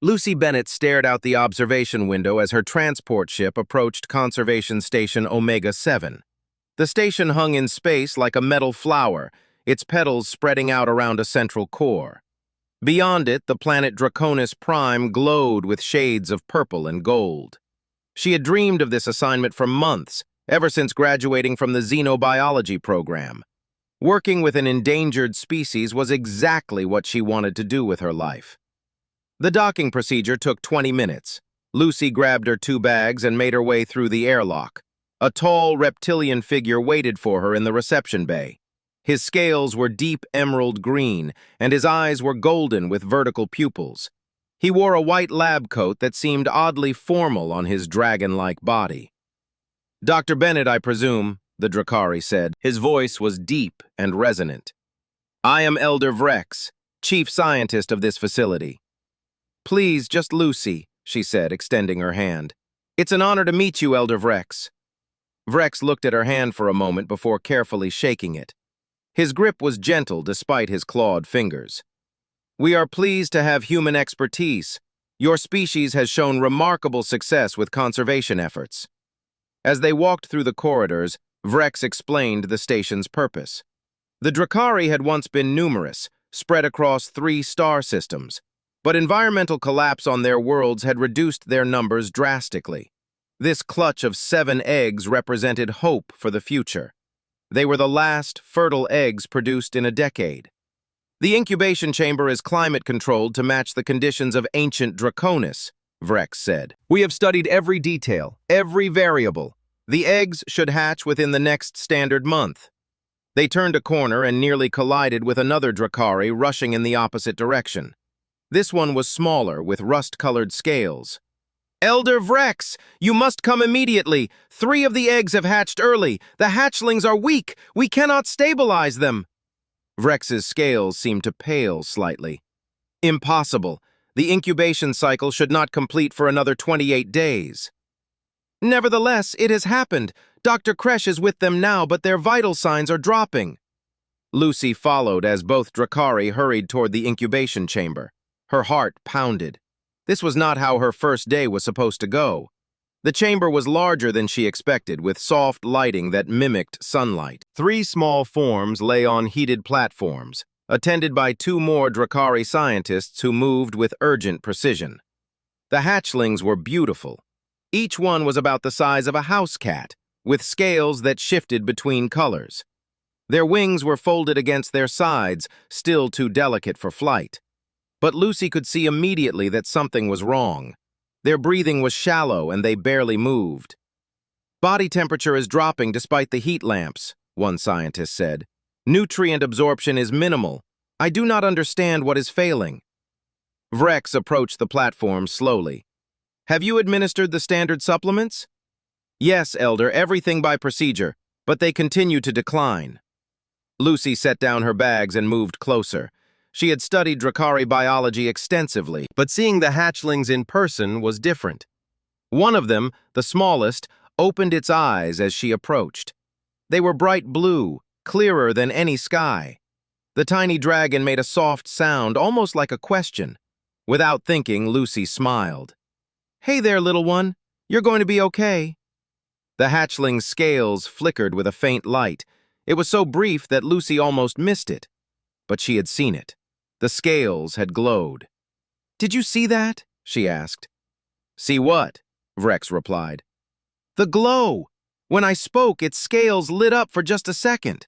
Lucy Bennett stared out the observation window as her transport ship approached Conservation Station Omega-7. The station hung in space like a metal flower, its petals spreading out around a central core. Beyond it, the planet Draconis Prime glowed with shades of purple and gold. She had dreamed of this assignment for months, ever since graduating from the xenobiology program. Working with an endangered species was exactly what she wanted to do with her life. The docking procedure took 20 minutes. Lucy grabbed her 2 bags and made her way through the airlock. A tall, reptilian figure waited for her in the reception bay. His scales were deep emerald green, and his eyes were golden with vertical pupils. He wore a white lab coat that seemed oddly formal on his dragon-like body. "Dr. Bennett, I presume," the Drakari said. His voice was deep and resonant. "I am Elder Vrex, chief scientist of this facility." "Please, just Lucy," she said, extending her hand. "It's an honor to meet you, Elder Vrex." Vrex looked at her hand for a moment before carefully shaking it. His grip was gentle despite his clawed fingers. "We are pleased to have human expertise. Your species has shown remarkable success with conservation efforts." As they walked through the corridors, Vrex explained the station's purpose. The Drakari had once been numerous, spread across 3 star systems, but environmental collapse on their worlds had reduced their numbers drastically. This clutch of 7 eggs represented hope for the future. They were the last fertile eggs produced in a decade. "The incubation chamber is climate-controlled to match the conditions of ancient Draconis," Vrex said. "We have studied every detail, every variable. The eggs should hatch within the next standard month." They turned a corner and nearly collided with another Drakari rushing in the opposite direction. This one was smaller, with rust-colored scales. "Elder Vrex, you must come immediately. 3 of the eggs have hatched early. The hatchlings are weak. We cannot stabilize them." Vrex's scales seemed to pale slightly. "Impossible. The incubation cycle should not complete for another 28 days. "Nevertheless, it has happened. Dr. Kresh is with them now, but their vital signs are dropping." Lucy followed as both Drakari hurried toward the incubation chamber. Her heart pounded. This was not how her first day was supposed to go. The chamber was larger than she expected, with soft lighting that mimicked sunlight. 3 small forms lay on heated platforms, attended by 2 more Drakari scientists who moved with urgent precision. The hatchlings were beautiful. Each one was about the size of a house cat, with scales that shifted between colors. Their wings were folded against their sides, still too delicate for flight. But Lucy could see immediately that something was wrong. Their breathing was shallow and they barely moved. "Body temperature is dropping despite the heat lamps," one scientist said. "Nutrient absorption is minimal. I do not understand what is failing." Vrex approached the platform slowly. "Have you administered the standard supplements?" "Yes, Elder, everything by procedure, but they continue to decline." Lucy set down her bags and moved closer. She had studied Drakari biology extensively, but seeing the hatchlings in person was different. One of them, the smallest, opened its eyes as she approached. They were bright blue, clearer than any sky. The tiny dragon made a soft sound, almost like a question. Without thinking, Lucy smiled. "Hey there, little one. You're going to be okay." The hatchling's scales flickered with a faint light. It was so brief that Lucy almost missed it. But she had seen it. The scales had glowed. "Did you see that?" she asked. "See what?" Vrex replied. "The glow! When I spoke, its scales lit up for just a second."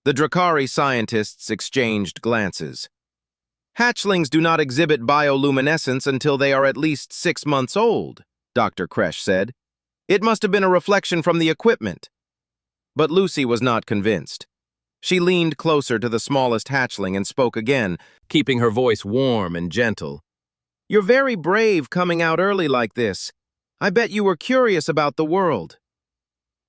The Drakari scientists exchanged glances. "Hatchlings do not exhibit bioluminescence until they are at least 6 months old," Dr. Kresh said. "It must have been a reflection from the equipment." But Lucy was not convinced. She leaned closer to the smallest hatchling and spoke again, keeping her voice warm and gentle. "You're very brave coming out early like this. I bet you were curious about the world."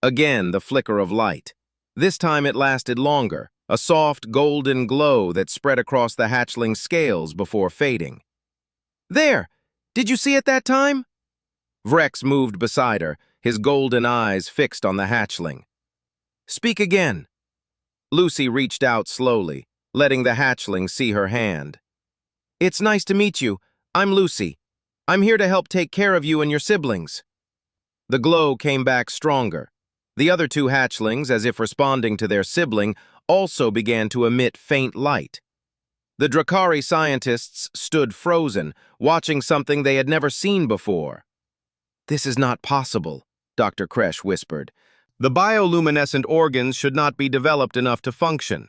Again, the flicker of light. This time it lasted longer, a soft golden glow that spread across the hatchling's scales before fading. "There! Did you see it that time?" Vrex moved beside her, his golden eyes fixed on the hatchling. "Speak again." Lucy reached out slowly, letting the hatchling see her hand. "It's nice to meet you. I'm Lucy. I'm here to help take care of you and your siblings." The glow came back stronger. The other two hatchlings, as if responding to their sibling, also began to emit faint light. The Drakari scientists stood frozen, watching something they had never seen before. "This is not possible," Dr. Kresh whispered. "The bioluminescent organs should not be developed enough to function."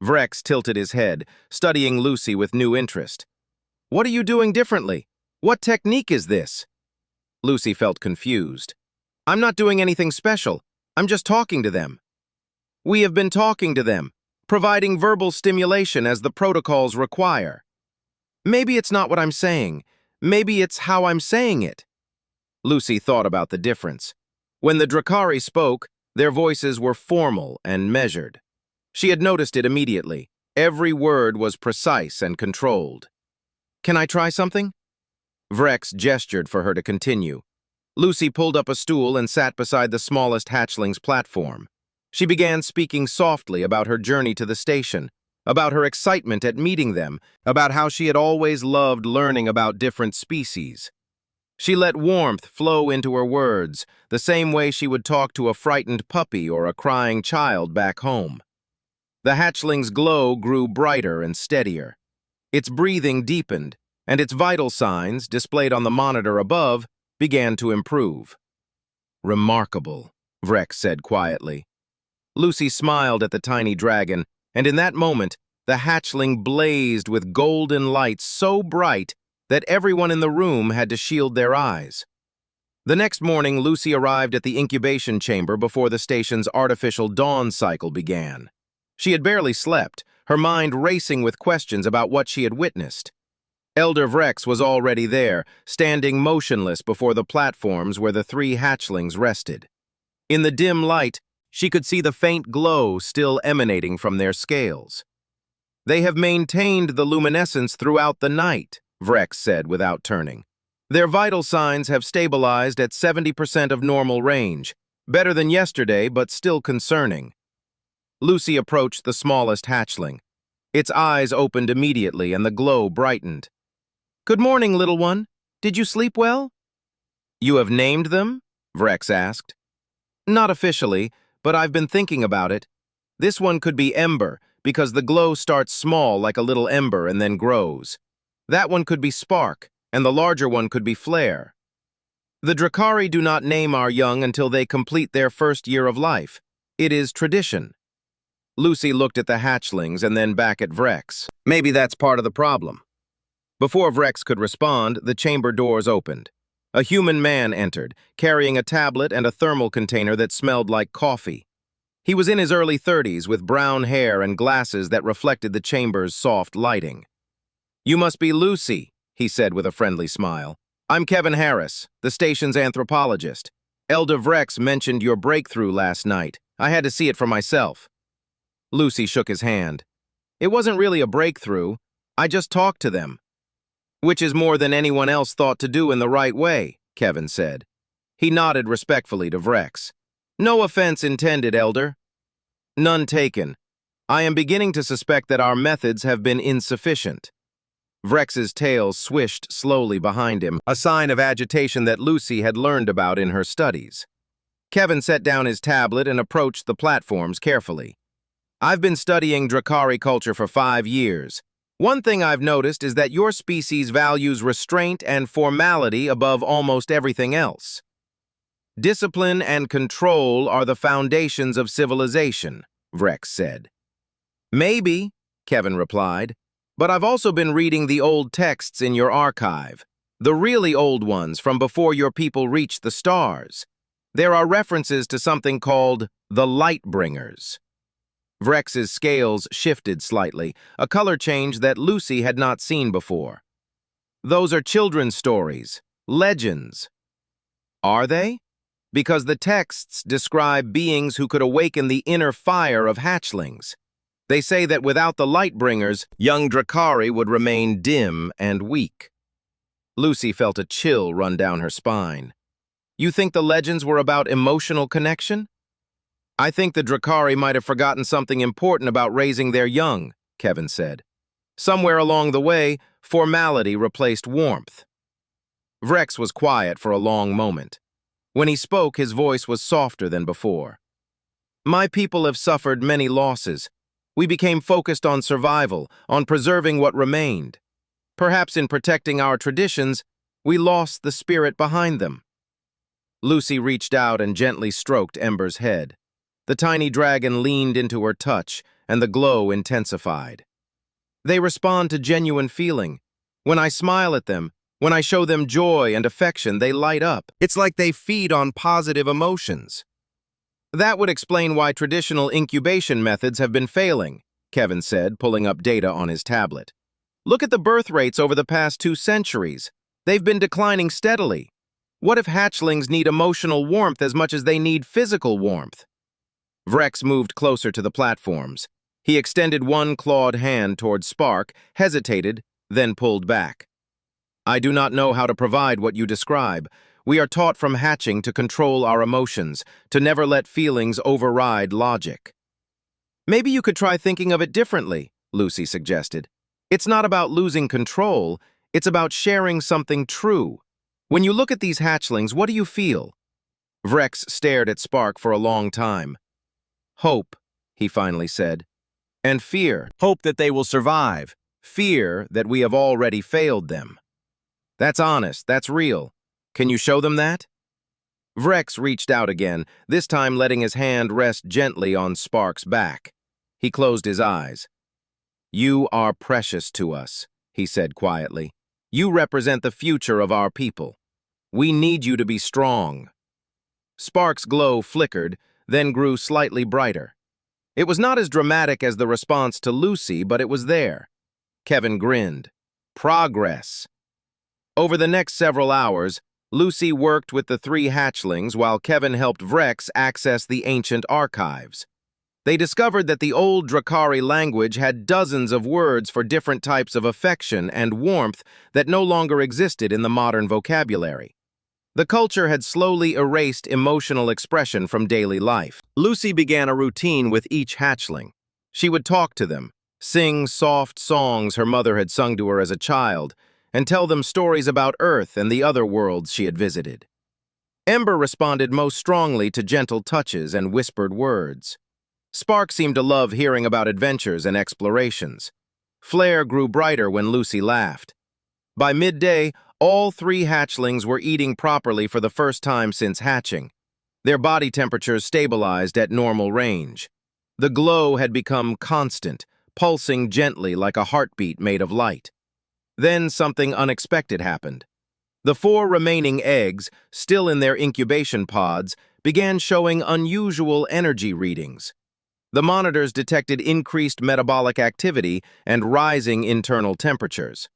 Vrex tilted his head, studying Lucy with new interest. "What are you doing differently? What technique is this?" Lucy felt confused. "I'm not doing anything special. I'm just talking to them." "We have been talking to them, providing verbal stimulation as the protocols require." "Maybe it's not what I'm saying. Maybe it's how I'm saying it." Lucy thought about the difference. When the Drakari spoke, their voices were formal and measured. She had noticed it immediately. Every word was precise and controlled. "Can I try something?" Vrex gestured for her to continue. Lucy pulled up a stool and sat beside the smallest hatchling's platform. She began speaking softly about her journey to the station, about her excitement at meeting them, about how she had always loved learning about different species. She let warmth flow into her words, the same way she would talk to a frightened puppy or a crying child back home. The hatchling's glow grew brighter and steadier. Its breathing deepened, and its vital signs, displayed on the monitor above, began to improve. "Remarkable," Vrex said quietly. Lucy smiled at the tiny dragon, and in that moment, the hatchling blazed with golden light so bright that everyone in the room had to shield their eyes. The next morning, Lucy arrived at the incubation chamber before the station's artificial dawn cycle began. She had barely slept, her mind racing with questions about what she had witnessed. Elder Vrex was already there, standing motionless before the platforms where the three hatchlings rested. In the dim light, she could see the faint glow still emanating from their scales. "They have maintained the luminescence throughout the night," Vrex said without turning. "Their vital signs have stabilized at 70% of normal range, better than yesterday but still concerning." Lucy approached the smallest hatchling. Its eyes opened immediately and the glow brightened. "Good morning, little one. Did you sleep well?" "You have named them?" Vrex asked. "Not officially, but I've been thinking about it. This one could be Ember, because the glow starts small like a little ember and then grows. That one could be Spark, and the larger one could be Flare. The Drakari do not name our young until they complete their first year of life. It is tradition." Lucy looked at the hatchlings and then back at Vrex. Maybe that's part of the problem. Before Vrex could respond, the chamber doors opened. A human man entered, carrying a tablet and a thermal container that smelled like coffee. He was in his early 30s with brown hair and glasses that reflected the chamber's soft lighting. "You must be Lucy," he said with a friendly smile. "I'm Kevin Harris, the station's anthropologist. Elder Vrex mentioned your breakthrough last night. I had to see it for myself." Lucy shook his hand. "It wasn't really a breakthrough. I just talked to them." "Which is more than anyone else thought to do in the right way," Kevin said. He nodded respectfully to Vrex. "No offense intended, Elder." "None taken. I am beginning to suspect that our methods have been insufficient." Vrex's tail swished slowly behind him, a sign of agitation that Lucy had learned about in her studies. Kevin set down his tablet and approached the platforms carefully. "I've been studying Drakari culture for 5 years. One thing I've noticed is that your species values restraint and formality above almost everything else. Discipline and control are the foundations of civilization," Vrex said. "Maybe," Kevin replied, "but I've also been reading the old texts in your archive, the really old ones from before your people reached the stars. There are references to something called the Lightbringers." Vrex's scales shifted slightly, a color change that Lucy had not seen before. "Those are children's stories, legends." "Are they?" "Because the texts describe beings who could awaken the inner fire of hatchlings. They say that without the Lightbringers, young Drakari would remain dim and weak." Lucy felt a chill run down her spine. "You think the legends were about emotional connection?" "I think the Drakari might have forgotten something important about raising their young," Kevin said. Somewhere along the way, formality replaced warmth. Vrex was quiet for a long moment. When he spoke, his voice was softer than before. My people have suffered many losses. We became focused on survival, on preserving what remained. Perhaps in protecting our traditions, we lost the spirit behind them. Lucy reached out and gently stroked Ember's head. The tiny dragon leaned into her touch, and the glow intensified. They respond to genuine feeling. When I smile at them, when I show them joy and affection, they light up. It's like they feed on positive emotions. That would explain why traditional incubation methods have been failing, Kevin said, pulling up data on his tablet. Look at the birth rates over the past 2 centuries. They've been declining steadily. What if hatchlings need emotional warmth as much as they need physical warmth? Vrex moved closer to the platforms. He extended one clawed hand toward Spark, hesitated, then pulled back. I do not know how to provide what you describe. We are taught from hatching to control our emotions, to never let feelings override logic. Maybe you could try thinking of it differently, Lucy suggested. It's not about losing control, it's about sharing something true. When you look at these hatchlings, what do you feel? Vrex stared at Spark for a long time. Hope, he finally said. And fear. Hope that they will survive. Fear that we have already failed them. That's honest, that's real. Can you show them that? Vrex reached out again, this time letting his hand rest gently on Spark's back. He closed his eyes. You are precious to us, he said quietly. You represent the future of our people. We need you to be strong. Spark's glow flickered, then grew slightly brighter. It was not as dramatic as the response to Lucy, but it was there. Kevin grinned. Progress. Over the next several hours, Lucy worked with the 3 hatchlings while Kevin helped Vrex access the ancient archives. They discovered that the old Drakari language had dozens of words for different types of affection and warmth that no longer existed in the modern vocabulary. The culture had slowly erased emotional expression from daily life. Lucy began a routine with each hatchling. She would talk to them, sing soft songs her mother had sung to her as a child, and tell them stories about Earth and the other worlds she had visited. Ember responded most strongly to gentle touches and whispered words. Spark seemed to love hearing about adventures and explorations. Flare grew brighter when Lucy laughed. By midday, all 3 hatchlings were eating properly for the first time since hatching. Their body temperatures stabilized at normal range. The glow had become constant, pulsing gently like a heartbeat made of light. Then something unexpected happened. The 4 remaining eggs, still in their incubation pods, began showing unusual energy readings. The monitors detected increased metabolic activity and rising internal temperatures.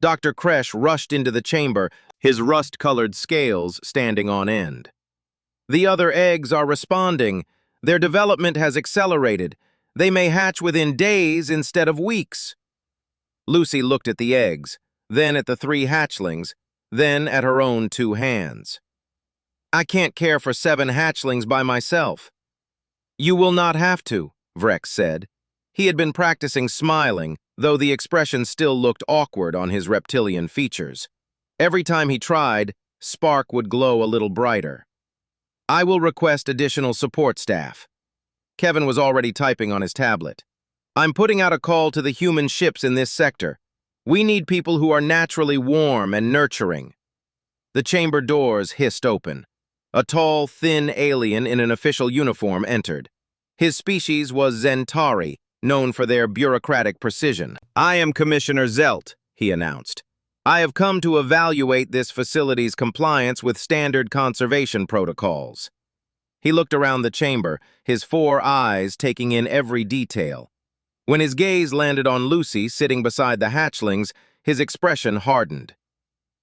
Dr. Kresh rushed into the chamber, his rust-colored scales standing on end. The other eggs are responding. Their development has accelerated. They may hatch within days instead of weeks. Lucy looked at the eggs, then at the 3 hatchlings, then at her own 2 hands. I can't care for 7 hatchlings by myself. You will not have to, Vrex said. He had been practicing smiling, though the expression still looked awkward on his reptilian features. Every time he tried, Spark would glow a little brighter. I will request additional support staff. Kevin was already typing on his tablet. I'm putting out a call to the human ships in this sector. We need people who are naturally warm and nurturing. The chamber doors hissed open. A tall, thin alien in an official uniform entered. His species was Zentari, known for their bureaucratic precision. I am Commissioner Zelt, he announced. I have come to evaluate this facility's compliance with standard conservation protocols. He looked around the chamber, his 4 eyes taking in every detail. When his gaze landed on Lucy sitting beside the hatchlings, his expression hardened.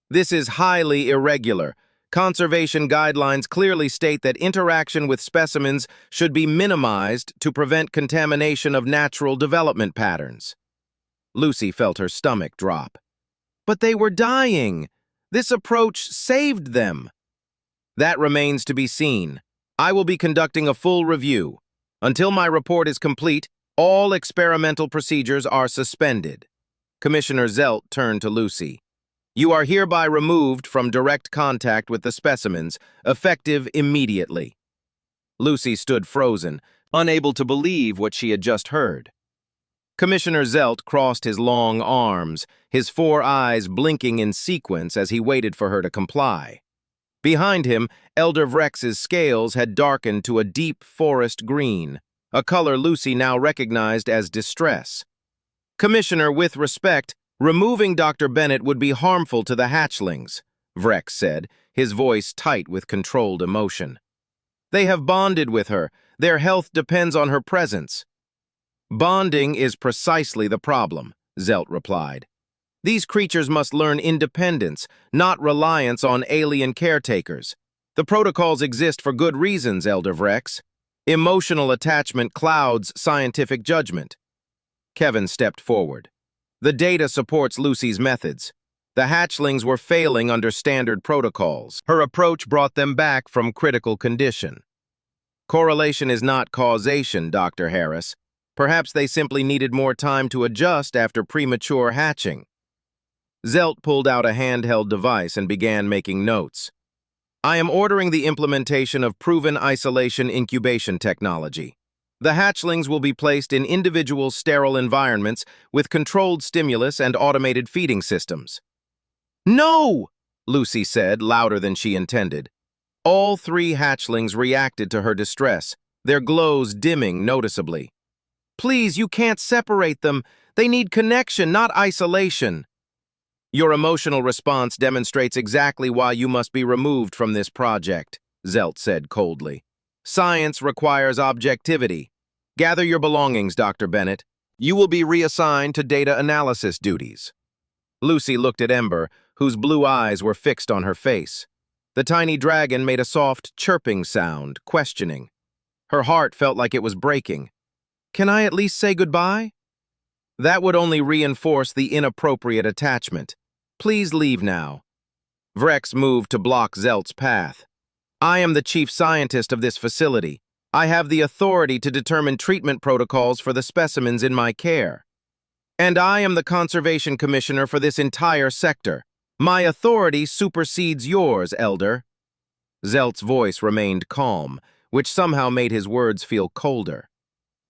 This is highly irregular. Conservation guidelines clearly state that interaction with specimens should be minimized to prevent contamination of natural development patterns. Lucy felt her stomach drop. But they were dying. This approach saved them. That remains to be seen. I will be conducting a full review. Until my report is complete, all experimental procedures are suspended. Commissioner Zelt turned to Lucy. You are hereby removed from direct contact with the specimens, effective immediately. Lucy stood frozen, unable to believe what she had just heard. Commissioner Zelt crossed his long arms, his 4 eyes blinking in sequence as he waited for her to comply. Behind him, Elder Vrex's scales had darkened to a deep forest green, a color Lucy now recognized as distress. Commissioner, with respect, removing Dr. Bennett would be harmful to the hatchlings, Vrex said, his voice tight with controlled emotion. They have bonded with her. Their health depends on her presence. Bonding is precisely the problem, Zelt replied. These creatures must learn independence, not reliance on alien caretakers. The protocols exist for good reasons, Elder Vrex. Emotional attachment clouds scientific judgment. Kevin stepped forward. The data supports Lucy's methods. The hatchlings were failing under standard protocols. Her approach brought them back from critical condition. Correlation is not causation, Dr. Harris. Perhaps they simply needed more time to adjust after premature hatching. Zelt pulled out a handheld device and began making notes. I am ordering the implementation of proven isolation incubation technology. The hatchlings will be placed in individual sterile environments with controlled stimulus and automated feeding systems. No! Lucy said, louder than she intended. All 3 hatchlings reacted to her distress, their glows dimming noticeably. Please, you can't separate them. They need connection, not isolation. Your emotional response demonstrates exactly why you must be removed from this project, Zelt said coldly. Science requires objectivity. Gather your belongings, Dr. Bennett. You will be reassigned to data analysis duties. Lucy looked at Ember, whose blue eyes were fixed on her face. The tiny dragon made a soft chirping sound, questioning. Her heart felt like it was breaking. Can I at least say goodbye? That would only reinforce the inappropriate attachment. Please leave now. Vrex moved to block Zelt's path. I am the chief scientist of this facility. I have the authority to determine treatment protocols for the specimens in my care. And I am the conservation commissioner for this entire sector. My authority supersedes yours, Elder. Zelt's voice remained calm, which somehow made his words feel colder.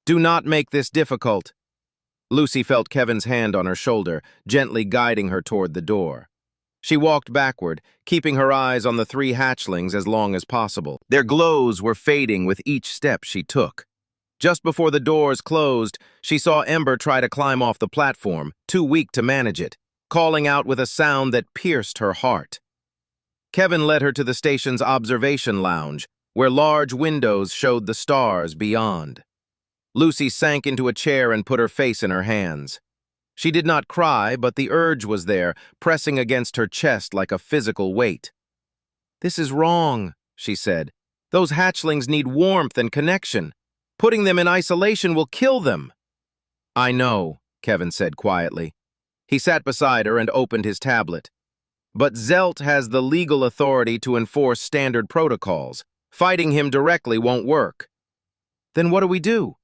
Do not make this difficult. Lucy felt Kevin's hand on her shoulder, gently guiding her toward the door. She walked backward, keeping her eyes on the 3 hatchlings as long as possible. Their glows were fading with each step she took. Just before the doors closed, she saw Ember try to climb off the platform, too weak to manage it, calling out with a sound that pierced her heart. Kevin led her to the station's observation lounge, where large windows showed the stars beyond. Lucy sank into a chair and put her face in her hands. She did not cry, but the urge was there, pressing against her chest like a physical weight. This is wrong, she said. Those hatchlings need warmth and connection. Putting them in isolation will kill them. I know, Kevin said quietly. He sat beside her and opened his tablet. But Zelt has the legal authority to enforce standard protocols. Fighting him directly won't work. Then what do we do?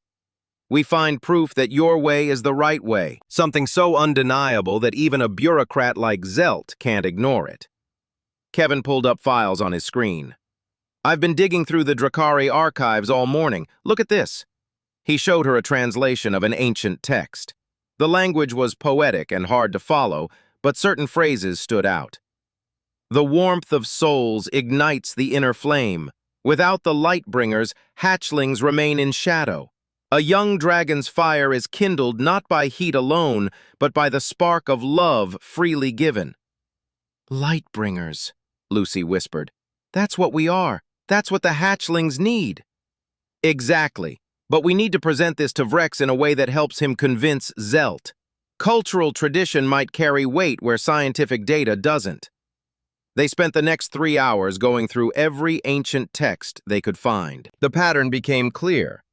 We find proof that your way is the right way, something so undeniable that even a bureaucrat like Zelt can't ignore it. Kevin pulled up files on his screen. I've been digging through the Drakari archives all morning. Look at this. He showed her a translation of an ancient text. The language was poetic and hard to follow, but certain phrases stood out. The warmth of souls ignites the inner flame. Without the light-bringers, hatchlings remain in shadow. A young dragon's fire is kindled not by heat alone, but by the spark of love freely given. Light-bringers, Lucy whispered. That's what we are. That's what the hatchlings need. Exactly. But we need to present this to Vrex in a way that helps him convince Zelt. Cultural tradition might carry weight where scientific data doesn't. They spent the next 3 hours going through every ancient text they could find. The pattern became clear.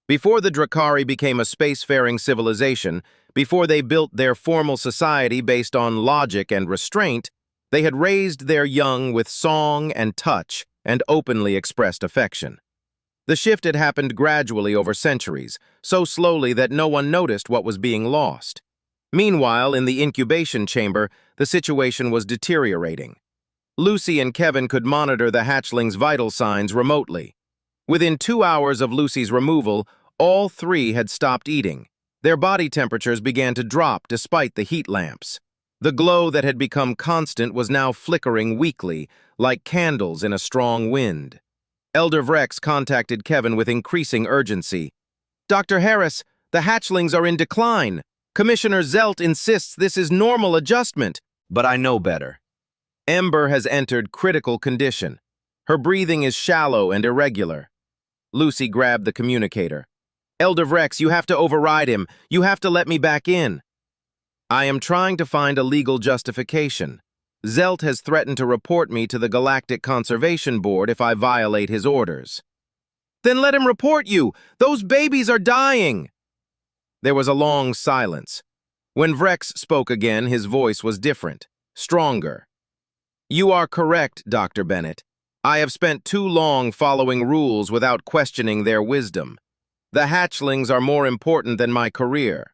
Before the Drakari became a spacefaring civilization, before they built their formal society based on logic and restraint, they had raised their young with song and touch and openly expressed affection. The shift had happened gradually over centuries, so slowly that no one noticed what was being lost. Meanwhile, in the incubation chamber, the situation was deteriorating. Lucy and Kevin could monitor the hatchlings' vital signs remotely. Within 2 hours of Lucy's removal, all three had stopped eating. Their body temperatures began to drop despite the heat lamps. The glow that had become constant was now flickering weakly, like candles in a strong wind. Elder Vrex contacted Kevin with increasing urgency. "Dr. Harris, the hatchlings are in decline. Commissioner Zelt insists this is normal adjustment." "But I know better." Ember has entered critical condition. Her breathing is shallow and irregular. Lucy grabbed the communicator. "Elder Vrex, you have to override him. You have to let me back in." "I am trying to find a legal justification. Zelt has threatened to report me to the Galactic Conservation Board if I violate his orders." "Then let him report you! Those babies are dying!" There was a long silence. When Vrex spoke again, his voice was different, stronger. "You are correct, Dr. Bennett. I have spent too long following rules without questioning their wisdom. The hatchlings are more important than my career."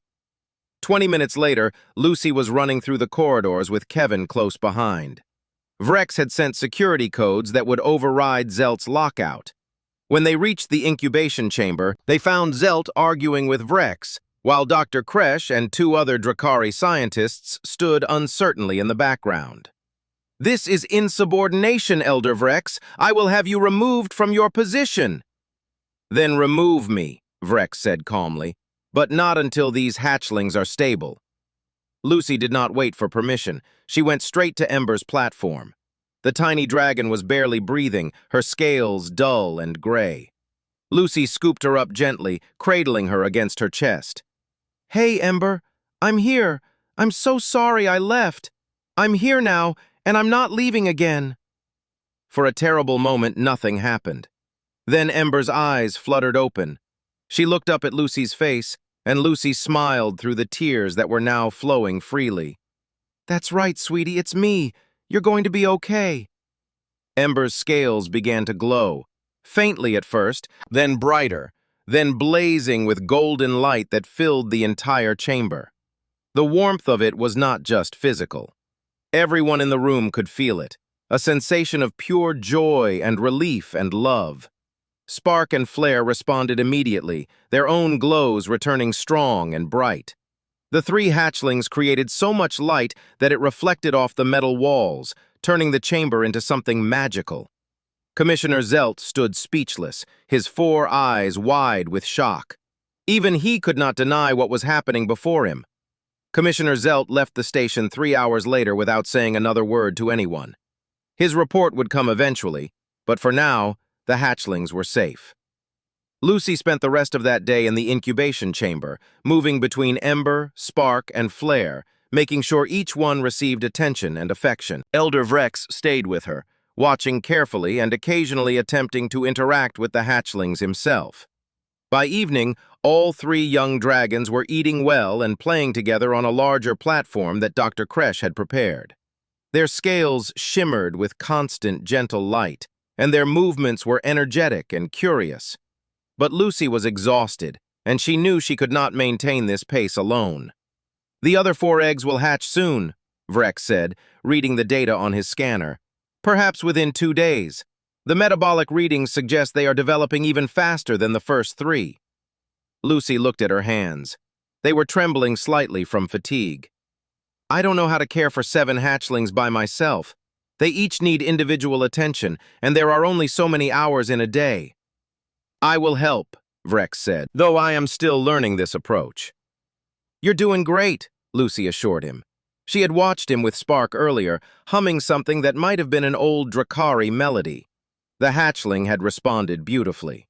20 minutes later, Lucy was running through the corridors with Kevin close behind. Vrex had sent security codes that would override Zelt's lockout. When they reached the incubation chamber, they found Zelt arguing with Vrex, while Dr. Kresh and 2 other Drakari scientists stood uncertainly in the background. "This is insubordination, Elder Vrex. I will have you removed from your position." "Then remove me," Vrex said calmly, "but not until these hatchlings are stable." Lucy did not wait for permission. She went straight to Ember's platform. The tiny dragon was barely breathing, her scales dull and gray. Lucy scooped her up gently, cradling her against her chest. "Hey, Ember, I'm here. I'm so sorry I left. I'm here now, and I'm not leaving again." For a terrible moment, nothing happened. Then Ember's eyes fluttered open. She looked up at Lucy's face, and Lucy smiled through the tears that were now flowing freely. "That's right, sweetie, it's me. You're going to be okay." Ember's scales began to glow, faintly at first, then brighter, then blazing with golden light that filled the entire chamber. The warmth of it was not just physical. Everyone in the room could feel it, a sensation of pure joy and relief and love. Spark and Flare responded immediately, their own glows returning strong and bright. The 3 hatchlings created so much light that it reflected off the metal walls, turning the chamber into something magical. Commissioner Zelt stood speechless, his 4 eyes wide with shock. Even he could not deny what was happening before him. Commissioner Zelt left the station 3 hours later without saying another word to anyone. His report would come eventually, but for now, the hatchlings were safe. Lucy spent the rest of that day in the incubation chamber, moving between Ember, Spark, and Flare, making sure each one received attention and affection. Elder Vrex stayed with her, watching carefully and occasionally attempting to interact with the hatchlings himself. By evening, all 3 young dragons were eating well and playing together on a larger platform that Dr. Kresh had prepared. Their scales shimmered with constant, gentle light, and their movements were energetic and curious. But Lucy was exhausted, and she knew she could not maintain this pace alone. "The other 4 eggs will hatch soon," Vrex said, reading the data on his scanner. "Perhaps within 2 days. The metabolic readings suggest they are developing even faster than the first 3. Lucy looked at her hands. They were trembling slightly from fatigue. "I don't know how to care for 7 hatchlings by myself. They each need individual attention, and there are only so many hours in a day." "I will help," Vrex said, "though I am still learning this approach." "You're doing great," Lucy assured him. She had watched him with Spark earlier, humming something that might have been an old Drakari melody. The hatchling had responded beautifully.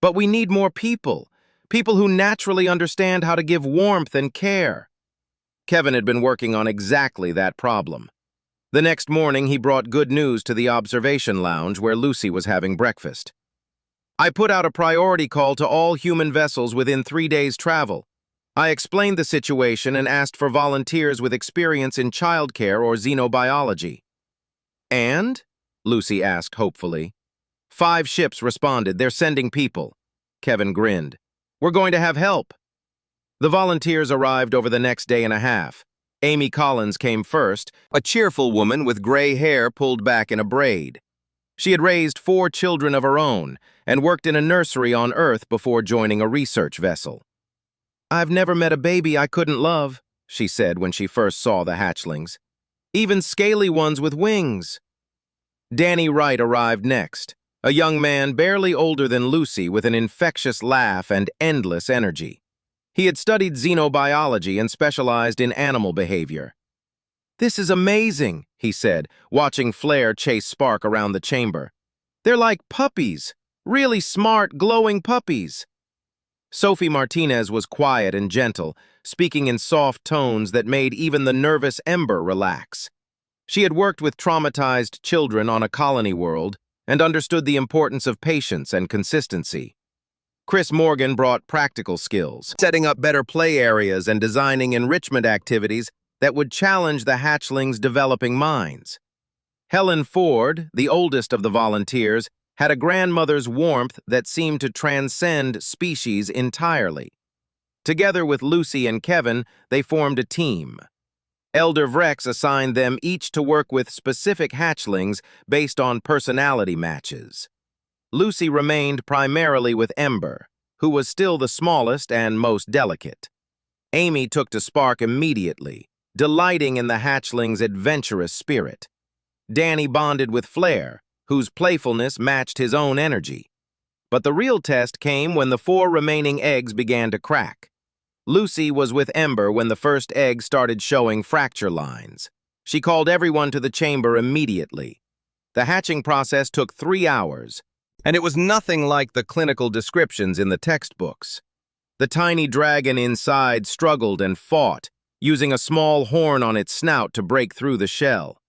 "But we need more people who naturally understand how to give warmth and care." Kevin had been working on exactly that problem. The next morning, he brought good news to the observation lounge where Lucy was having breakfast. "I put out a priority call to all human vessels within 3 days' travel. I explained the situation and asked for volunteers with experience in childcare or xenobiology." "And?" Lucy asked hopefully. 5 ships responded. They're sending people." Kevin grinned. "We're going to have help." The volunteers arrived over the next day and a half. Amy Collins came first, a cheerful woman with gray hair pulled back in a braid. She had raised 4 children of her own and worked in a nursery on Earth before joining a research vessel. "I've never met a baby I couldn't love," she said when she first saw the hatchlings. "Even scaly ones with wings." Danny Wright arrived next, a young man barely older than Lucy with an infectious laugh and endless energy. He had studied xenobiology and specialized in animal behavior. "This is amazing," he said, watching Flair chase Spark around the chamber. "They're like puppies, really smart, glowing puppies." Sophie Martinez was quiet and gentle, speaking in soft tones that made even the nervous Ember relax. She had worked with traumatized children on a colony world and understood the importance of patience and consistency. Chris Morgan brought practical skills, setting up better play areas and designing enrichment activities that would challenge the hatchlings' developing minds. Helen Ford, the oldest of the volunteers, had a grandmother's warmth that seemed to transcend species entirely. Together with Lucy and Kevin, they formed a team. Elder Vrex assigned them each to work with specific hatchlings based on personality matches. Lucy remained primarily with Ember, who was still the smallest and most delicate. Amy took to Spark immediately, delighting in the hatchling's adventurous spirit. Danny bonded with Flair, whose playfulness matched his own energy. But the real test came when the 4 remaining eggs began to crack. Lucy was with Ember when the first egg started showing fracture lines. She called everyone to the chamber immediately. The hatching process took 3 hours, and it was nothing like the clinical descriptions in the textbooks. The tiny dragon inside struggled and fought, using a small horn on its snout to break through the shell.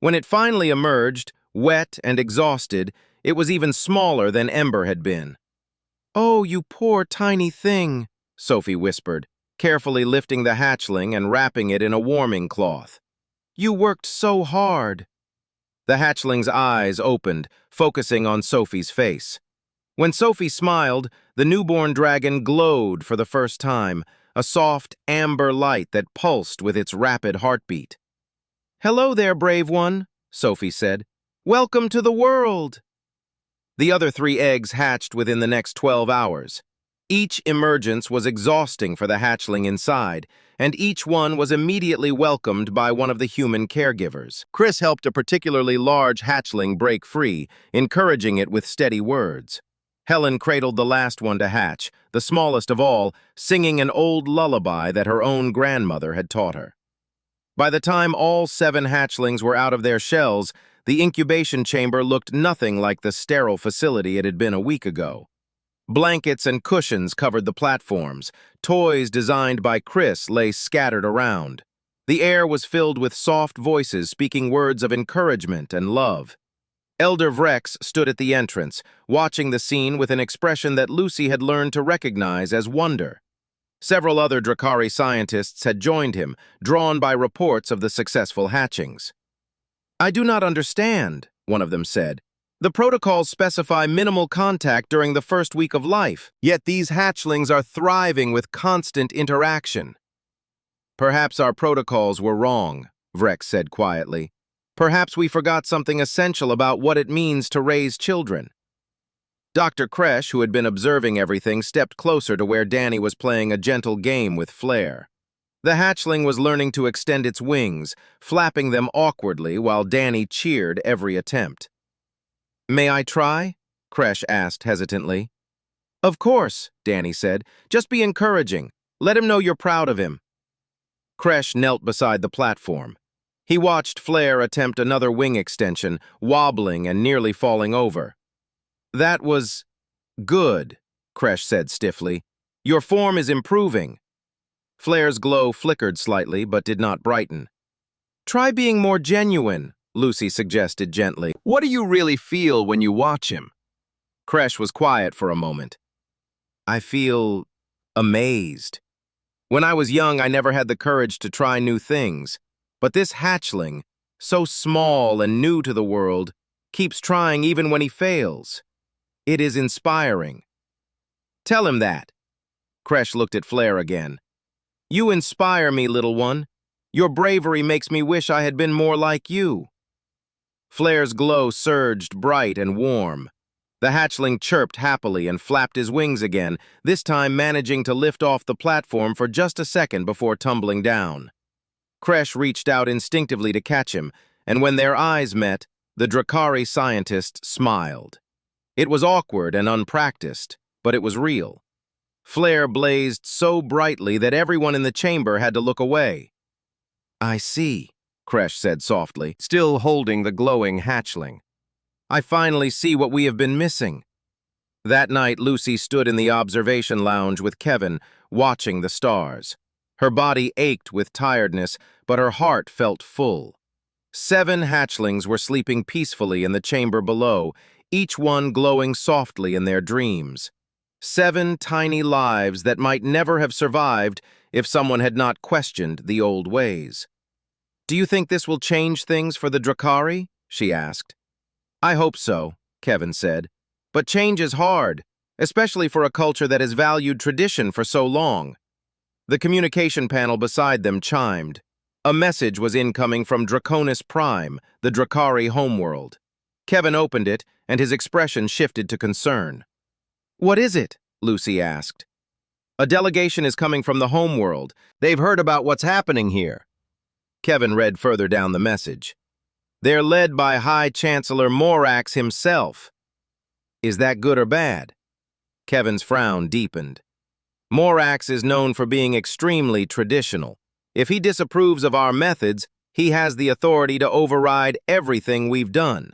When it finally emerged, wet and exhausted, it was even smaller than Ember had been. "Oh, you poor tiny thing," Sophie whispered, carefully lifting the hatchling and wrapping it in a warming cloth. "You worked so hard." The hatchling's eyes opened, focusing on Sophie's face. When Sophie smiled, the newborn dragon glowed for the first time, a soft amber light that pulsed with its rapid heartbeat. "Hello there, brave one," Sophie said. "Welcome to the world." The other 3 eggs hatched within the next 12 hours. Each emergence was exhausting for the hatchling inside, and each one was immediately welcomed by one of the human caregivers. Chris helped a particularly large hatchling break free, encouraging it with steady words. Helen cradled the last one to hatch, the smallest of all, singing an old lullaby that her own grandmother had taught her. By the time all 7 hatchlings were out of their shells, the incubation chamber looked nothing like the sterile facility it had been a week ago. Blankets and cushions covered the platforms. Toys designed by Chris lay scattered around. The air was filled with soft voices speaking words of encouragement and love. Elder Vrex stood at the entrance, watching the scene with an expression that Lucy had learned to recognize as wonder. Several other Drakari scientists had joined him, drawn by reports of the successful hatchings. "I do not understand," one of them said. "The protocols specify minimal contact during the first week of life, yet these hatchlings are thriving with constant interaction." "Perhaps our protocols were wrong," Vrex said quietly. "Perhaps we forgot something essential about what it means to raise children." Dr. Kresh, who had been observing everything, stepped closer to where Danny was playing a gentle game with Flair. The hatchling was learning to extend its wings, flapping them awkwardly while Danny cheered every attempt. "May I try?" Kresh asked hesitantly. "Of course," Danny said. "Just be encouraging. Let him know you're proud of him." Kresh knelt beside the platform. He watched Flair attempt another wing extension, wobbling and nearly falling over. "That was good," Kresh said stiffly. "Your form is improving." Flair's glow flickered slightly, but did not brighten. "Try being more genuine," Lucy suggested gently. "What do you really feel when you watch him?" Kresh was quiet for a moment. "I feel amazed. When I was young, I never had the courage to try new things. But this hatchling, so small and new to the world, keeps trying even when he fails. It is inspiring." "Tell him that." Kresh looked at Flare again. You inspire me, little one. Your bravery makes me wish I had been more like you. Flare's glow surged bright and warm. The hatchling chirped happily and flapped his wings again, this time managing to lift off the platform for just a second before tumbling down. Kresh reached out instinctively to catch him, and when their eyes met, the Drakari scientist smiled. It was awkward and unpracticed, but it was real. Flare blazed so brightly that everyone in the chamber had to look away. I see, Kresh said softly, still holding the glowing hatchling. I finally see what we have been missing. That night, Lucy stood in the observation lounge with Kevin, watching the stars. Her body ached with tiredness, but her heart felt full. 7 hatchlings were sleeping peacefully in the chamber below, each one glowing softly in their dreams. 7 tiny lives that might never have survived if someone had not questioned the old ways. Do you think this will change things for the Drakari? She asked. I hope so, Kevin said. But change is hard, especially for a culture that has valued tradition for so long. The communication panel beside them chimed. A message was incoming from Draconis Prime, the Drakari homeworld. Kevin opened it, and his expression shifted to concern. What is it? Lucy asked. A delegation is coming from the homeworld. They've heard about what's happening here. Kevin read further down the message. They're led by High Chancellor Morax himself. Is that good or bad? Kevin's frown deepened. Morax is known for being extremely traditional. If he disapproves of our methods, he has the authority to override everything we've done.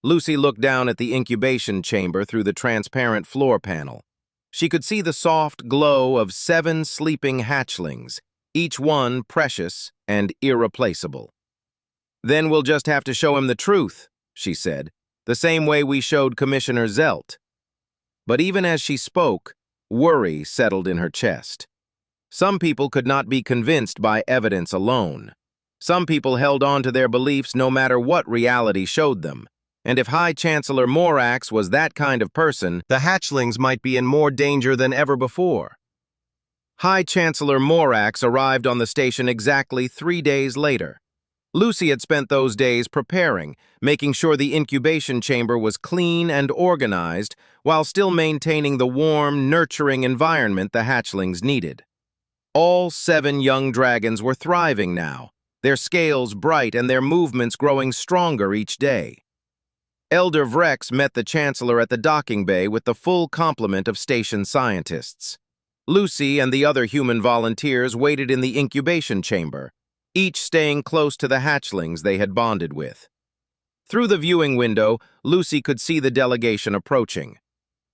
Lucy looked down at the incubation chamber through the transparent floor panel. She could see the soft glow of 7 sleeping hatchlings, each one precious and irreplaceable. Then we'll just have to show him the truth, she said, the same way we showed Commissioner Zelt. But even as she spoke, worry settled in her chest. Some people could not be convinced by evidence alone. Some people held on to their beliefs no matter what reality showed them. And if High Chancellor Morax was that kind of person, the hatchlings might be in more danger than ever before. High Chancellor Morax arrived on the station exactly 3 days later. Lucy had spent those days preparing, making sure the incubation chamber was clean and organized, while still maintaining the warm, nurturing environment the hatchlings needed. All 7 young dragons were thriving now, their scales bright and their movements growing stronger each day. Elder Vrex met the Chancellor at the docking bay with the full complement of station scientists. Lucy and the other human volunteers waited in the incubation chamber, each staying close to the hatchlings they had bonded with. Through the viewing window, Lucy could see the delegation approaching.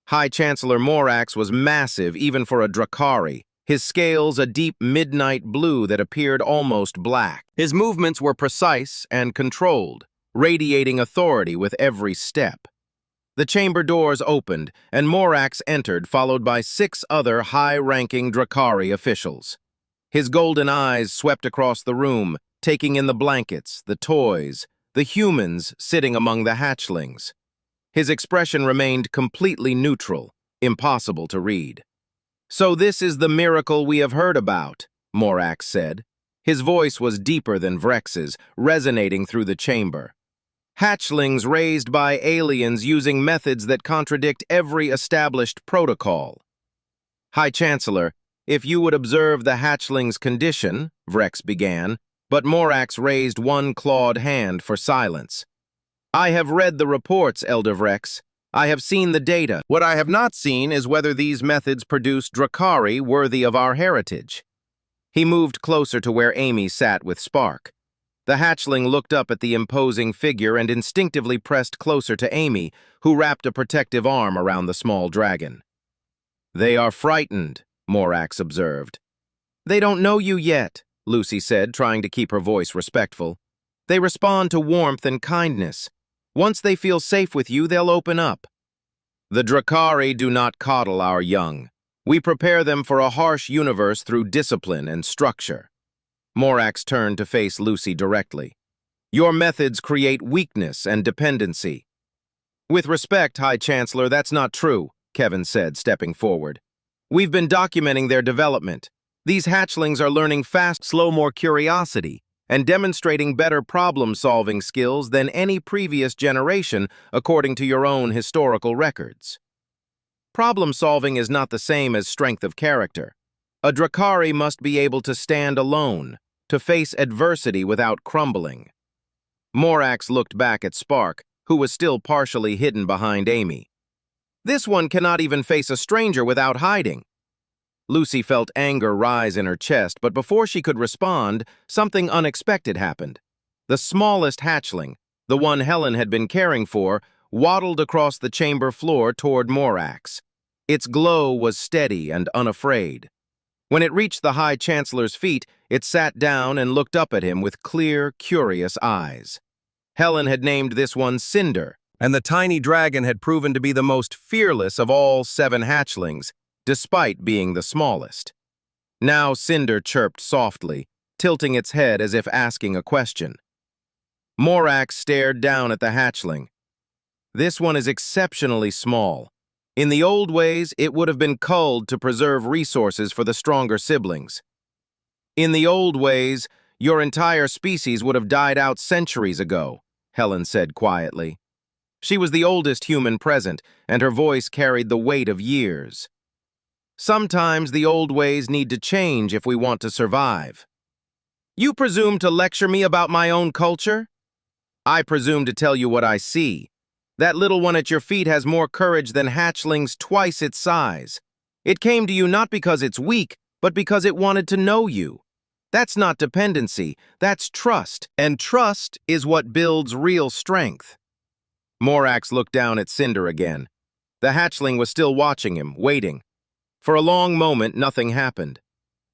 High Chancellor Morax was massive even for a Drakari, his scales a deep midnight blue that appeared almost black. His movements were precise and controlled, radiating authority with every step. The chamber doors opened, and Morax entered, followed by 6 other high-ranking Drakari officials. His golden eyes swept across the room, taking in the blankets, the toys, the humans sitting among the hatchlings. His expression remained completely neutral, impossible to read. So this is the miracle we have heard about, Morax said. His voice was deeper than Vrex's, resonating through the chamber. Hatchlings raised by aliens using methods that contradict every established protocol. High Chancellor, if you would observe the hatchling's condition, Vrex began, but Morax raised one clawed hand for silence. I have read the reports, Elder Vrex. I have seen the data. What I have not seen is whether these methods produce Drakari worthy of our heritage. He moved closer to where Amy sat with Spark. The hatchling looked up at the imposing figure and instinctively pressed closer to Amy, who wrapped a protective arm around the small dragon. They are frightened, Morax observed. They don't know you yet, Lucy said, trying to keep her voice respectful. They respond to warmth and kindness. Once they feel safe with you, they'll open up. The Drakari do not coddle our young. We prepare them for a harsh universe through discipline and structure. Morax turned to face Lucy directly. Your methods create weakness and dependency. With respect, High Chancellor, that's not true, Kevin said, stepping forward. We've been documenting their development. These hatchlings are learning fast, slow more curiosity, and demonstrating better problem-solving skills than any previous generation, according to your own historical records. Problem-solving is not the same as strength of character. A Drakari must be able to stand alone, to face adversity without crumbling. Morax looked back at Spark, who was still partially hidden behind Amy. This one cannot even face a stranger without hiding. Lucy felt anger rise in her chest, but before she could respond, something unexpected happened. The smallest hatchling, the one Helen had been caring for, waddled across the chamber floor toward Morax. Its glow was steady and unafraid. When it reached the High Chancellor's feet, it sat down and looked up at him with clear, curious eyes. Helen had named this one Cinder, and the tiny dragon had proven to be the most fearless of all 7 hatchlings, despite being the smallest. Now Cinder chirped softly, tilting its head as if asking a question. Morax stared down at the hatchling. This one is exceptionally small. In the old ways, it would have been culled to preserve resources for the stronger siblings. In the old ways, your entire species would have died out centuries ago, Helen said quietly. She was the oldest human present, and her voice carried the weight of years. Sometimes the old ways need to change if we want to survive. You presume to lecture me about my own culture? I presume to tell you what I see. That little one at your feet has more courage than hatchlings twice its size. It came to you not because it's weak, but because it wanted to know you. That's not dependency, that's trust, and trust is what builds real strength. Morax looked down at Cinder again. The hatchling was still watching him, waiting. For a long moment, nothing happened.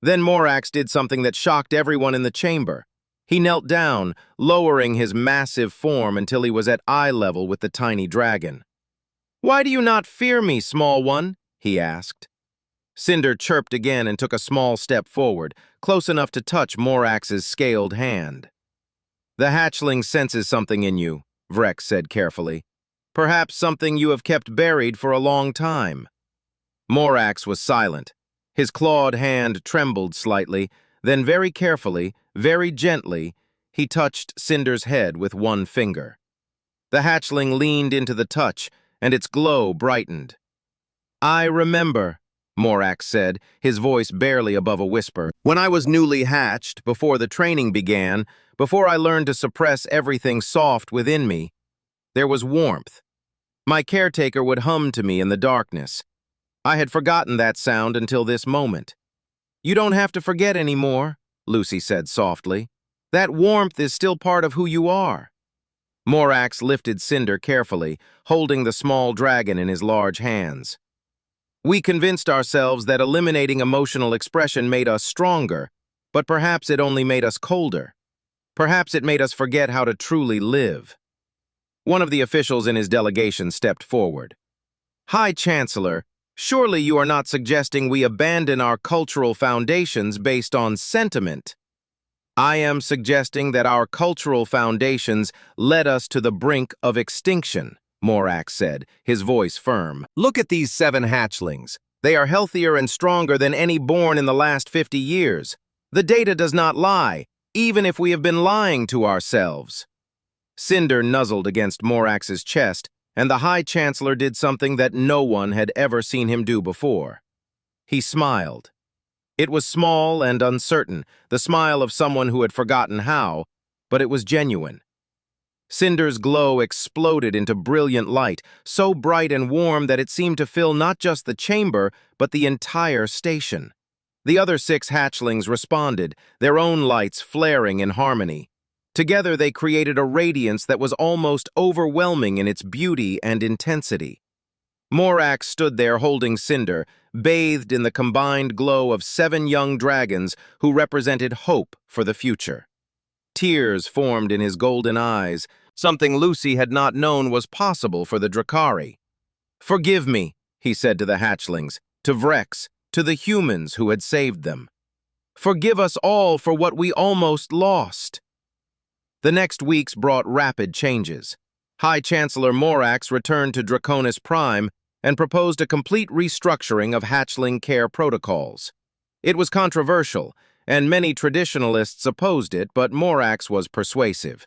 Then Morax did something that shocked everyone in the chamber. He knelt down, lowering his massive form until he was at eye level with the tiny dragon. "Why do you not fear me, small one?" he asked. Cinder chirped again and took a small step forward, close enough to touch Morax's scaled hand. "The hatchling senses something in you," Vrex said carefully. "Perhaps something you have kept buried for a long time." Morax was silent. His clawed hand trembled slightly, then very carefully, very gently, he touched Cinder's head with one finger. The hatchling leaned into the touch, and its glow brightened. "I remember," Morax said, his voice barely above a whisper. "When I was newly hatched, before the training began, before I learned to suppress everything soft within me, there was warmth. My caretaker would hum to me in the darkness. I had forgotten that sound until this moment. You don't have to forget anymore," Lucy said softly. "That warmth is still part of who you are." Morax lifted Cinder carefully, holding the small dragon in his large hands. "We convinced ourselves that eliminating emotional expression made us stronger, but perhaps it only made us colder. Perhaps it made us forget how to truly live." One of the officials in his delegation stepped forward. "High Chancellor, surely you are not suggesting we abandon our cultural foundations based on sentiment?" "I am suggesting that our cultural foundations led us to the brink of extinction," Morax said, his voice firm. "Look at these 7 hatchlings. They are healthier and stronger than any born in the last 50 years. The data does not lie, even if we have been lying to ourselves." Cinder nuzzled against Morax's chest, and the High Chancellor did something that no one had ever seen him do before. He smiled. It was small and uncertain, the smile of someone who had forgotten how, but it was genuine. Cinder's glow exploded into brilliant light, so bright and warm that it seemed to fill not just the chamber, but the entire station. The other 6 hatchlings responded, their own lights flaring in harmony. Together they created a radiance that was almost overwhelming in its beauty and intensity. Morax stood there holding Cinder, bathed in the combined glow of 7 young dragons who represented hope for the future. Tears formed in his golden eyes, something Lucy had not known was possible for the Drakari. "Forgive me," he said to the hatchlings, to Vrex, to the humans who had saved them. "Forgive us all for what we almost lost." The next weeks brought rapid changes. High Chancellor Morax returned to Draconis Prime, and proposed a complete restructuring of hatchling care protocols. It was controversial, and many traditionalists opposed it, but Morax was persuasive.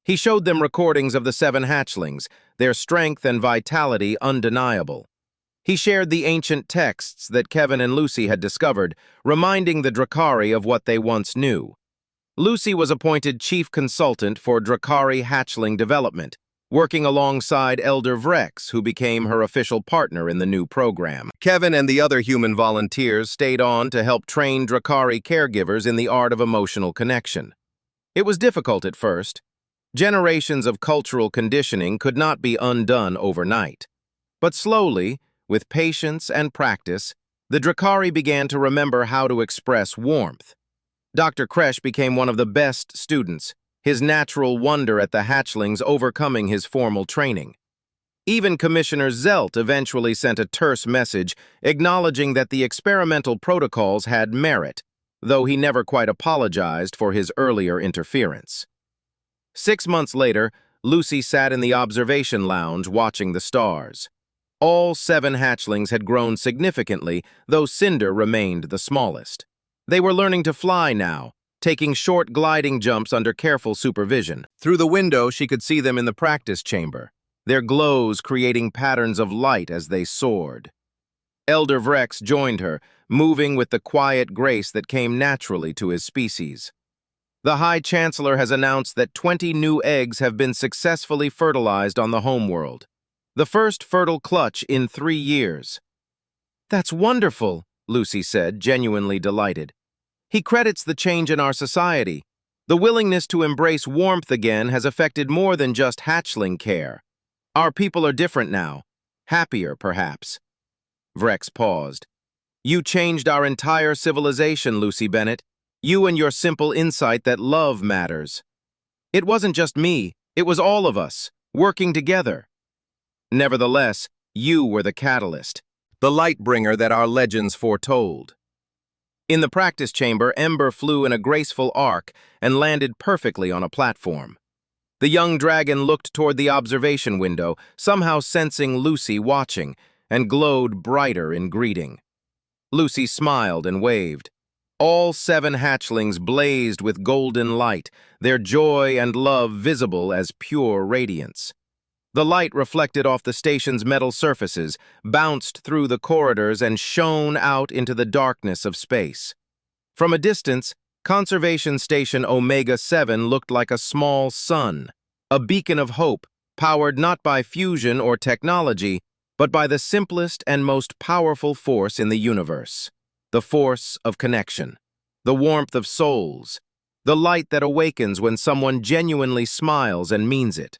He showed them recordings of the 7 hatchlings, their strength and vitality undeniable. He shared the ancient texts that Kevin and Lucy had discovered, reminding the Drakari of what they once knew. Lucy was appointed chief consultant for Drakari hatchling development, working alongside Elder Vrex, who became her official partner in the new program. Kevin and the other human volunteers stayed on to help train Drakari caregivers in the art of emotional connection. It was difficult at first. Generations of cultural conditioning could not be undone overnight. But slowly, with patience and practice, the Drakari began to remember how to express warmth. Dr. Kresh became one of the best students, his natural wonder at the hatchlings overcoming his formal training. Even Commissioner Zelt eventually sent a terse message acknowledging that the experimental protocols had merit, though he never quite apologized for his earlier interference. 6 months later, Lucy sat in the observation lounge watching the stars. All 7 hatchlings had grown significantly, though Cinder remained the smallest. They were learning to fly now, taking short gliding jumps under careful supervision. Through the window, she could see them in the practice chamber, their glows creating patterns of light as they soared. Elder Vrex joined her, moving with the quiet grace that came naturally to his species. The High Chancellor has announced that 20 new eggs have been successfully fertilized on the homeworld. The first fertile clutch in 3 years. "That's wonderful," Lucy said, genuinely delighted. "He credits the change in our society. The willingness to embrace warmth again has affected more than just hatchling care. Our people are different now. Happier, perhaps." Vrex paused. "You changed our entire civilization, Lucy Bennett. You and your simple insight that love matters. It wasn't just me, it was all of us, working together. Nevertheless, you were the catalyst, the light bringer that our legends foretold." In the practice chamber, Ember flew in a graceful arc and landed perfectly on a platform. The young dragon looked toward the observation window, somehow sensing Lucy watching, and glowed brighter in greeting. Lucy smiled and waved. All 7 hatchlings blazed with golden light, their joy and love visible as pure radiance. The light reflected off the station's metal surfaces, bounced through the corridors, and shone out into the darkness of space. From a distance, Conservation Station Omega-7 looked like a small sun, a beacon of hope, powered not by fusion or technology, but by the simplest and most powerful force in the universe, the force of connection, the warmth of souls, the light that awakens when someone genuinely smiles and means it.